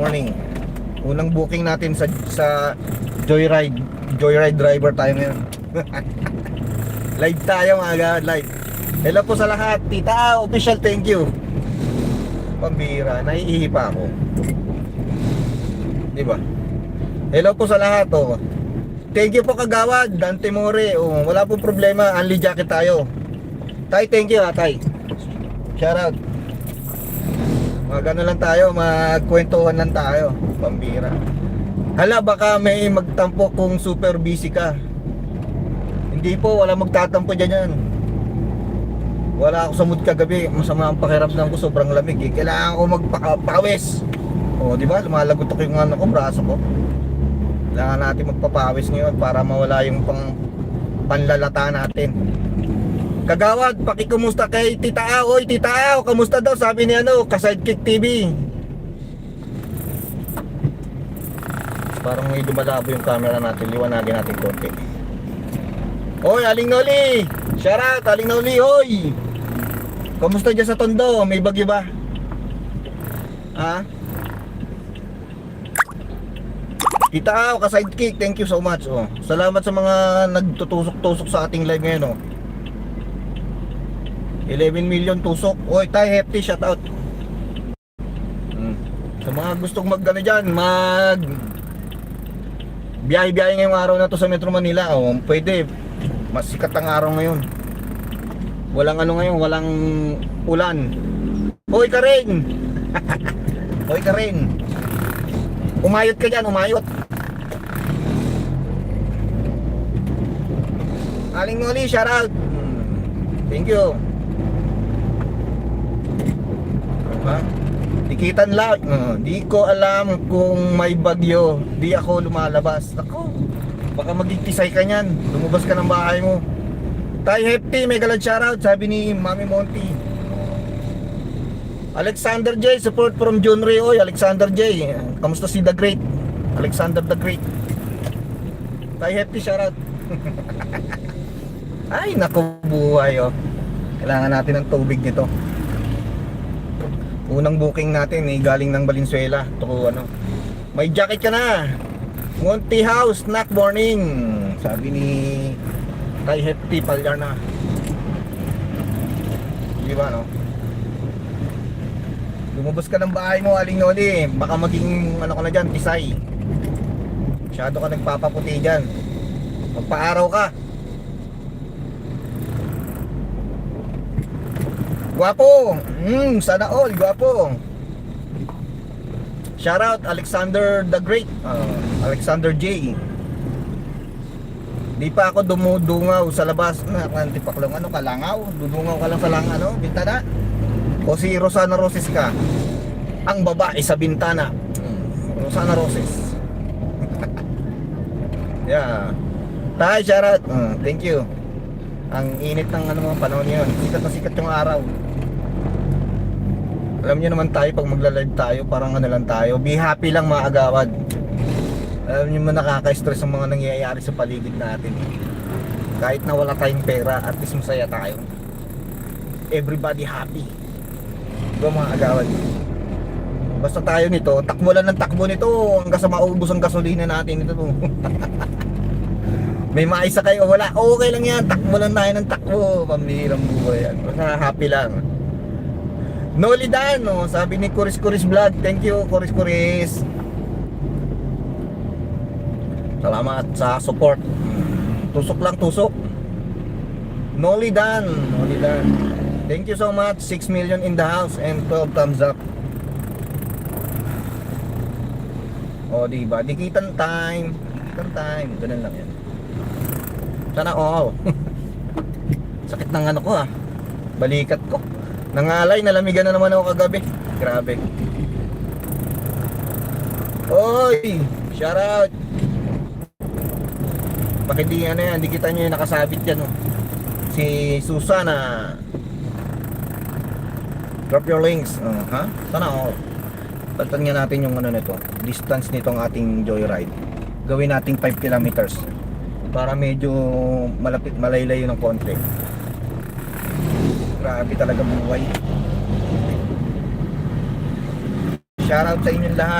morning. Unang booking natin sa Joyride. Joyride driver tayo ngayon. Live tayo mga God, live. Hello po sa lahat. Tita, official thank you. Pambira, naiihi pa ako. Diba? Hello po sa lahat, oh. Thank you po Kagawad, Dante More. Oh, wala po problema, unli jacket tayo. Tay, thank you ha, Tay. Shout out. Magano lang tayo, magkwentuhan lang tayo. Pambira. Hala, baka may magtampo kung super busy ka. Hindi po, wala magtatampo dyan yan. Wala ako sa mood kagabi. Masama ang pakiramdam ko, sobrang lamig eh. Kailangan ko magpapawis. O, di ba? Lumalagotok yung ano ko, braso ko. Kailangan natin magpapawis ngayon para mawala yung panlalata natin. Kagawad, pakikumusta kay Tita Ao. Oy, Tita Ao, kamusta daw? Sabi ni Ka-Sidekick TV. Parang may dumalabo yung camera natin. Liwanagin natin konti. Oy, Aling Noli. Shout out, Aling Noli. Oy, kamusta dyan sa Tondo? May bagyo ba? Ha? Tita Ao, Ka-Sidekick, thank you so much. Oh, salamat sa mga nagtutusok-tusok sa ating live ngayon. 11 million tusok. Oy, Tay Hefty, shout out. Sa mga gustong mag-ano dyan, biyahe-biyahe ngayong araw na to sa Metro Manila. Oh, pwede. Mas sikat ang araw ngayon. Walang ano ngayon, walang ulan. Oy, Karen. Oy, Karen. Umayot ka dyan, umayot. Aling Noli, shout out. Thank you. Ha? Dikitan lang. Di ko alam kung may bagyo. Di ako lumalabas. Ako, baka magigtisay ka nyan. Lumabas ka ng bahay mo. Tay Hefty, may galad shoutout. Sabi ni Mami Monty. Alexander J, support from John Ray. Oy, Alexander J, kamusta si The Great? Alexander The Great. Tay Hefty, shoutout. Ay, naku buhay oh. Kailangan natin ng tubig nito. Unang booking natin galing ng Valenzuela. Ito may jacket ka na. Monty House, snack morning. Sabi ni Tay Hefty Palyarna. Di ba no? Lumabas ka ng bahay mo, Aling Noli. Baka maging ano ka na dyan, tisay. Masyado ka nagpapaputi dyan. Magpaaraw ka. Guwapo. Sana all, guwapo. Shoutout Alexander the Great. Alexander J. Di pa ako dumudungaw sa labas. Tipak lang kalangaw. Dudungaw ka lang sa bintana. O si Rosana Roses ka. Ang babae sa bintana. Rosana Roses. Yeah. Tay, shoutout. Thank you. Ang init ng mga panahon yun. Sikat na sikat yung araw. Alam niyo naman tayo pag magla-live tayo, parang lang tayo. Be happy lang mga agawad. Alam niyo man nakaka-stress ang mga nangyayari sa paligid natin. Kahit na wala tayong pera, at least masaya tayo. Everybody happy. Diba mga agawad? Basta tayo nito, takbo lang ng takbo nito hanggang sa maubos ang gasolina natin ito. May maisa kayo wala, okay lang yan. Takbo lang tayo ng takbo. Pambihirang buhay yan. Basta happy lang. Noli Dan, sabi ni Kuris Vlog. Thank you Kuris. Salamat sa support. Tusok lang tusok. Noli Dan. Thank you so much. 6 million in the house and 12 thumbs up. O diba, dikitan time. Ganun lang yan. Sana sakit ng ko balikat ko. Nangalay, nalamigan na naman ako kagabi. Grabe. Oy, shout out. Bakit di yan, di kita nyo yung nakasabit yan si Susana. Drop your links. Ha? Sana palitan nga natin yung nito, distance nitong ating joyride. Gawin nating 5 kilometers para medyo malapit, malaylayo ng konti. Grabe talaga buhay. Shoutout sa inyong lahat.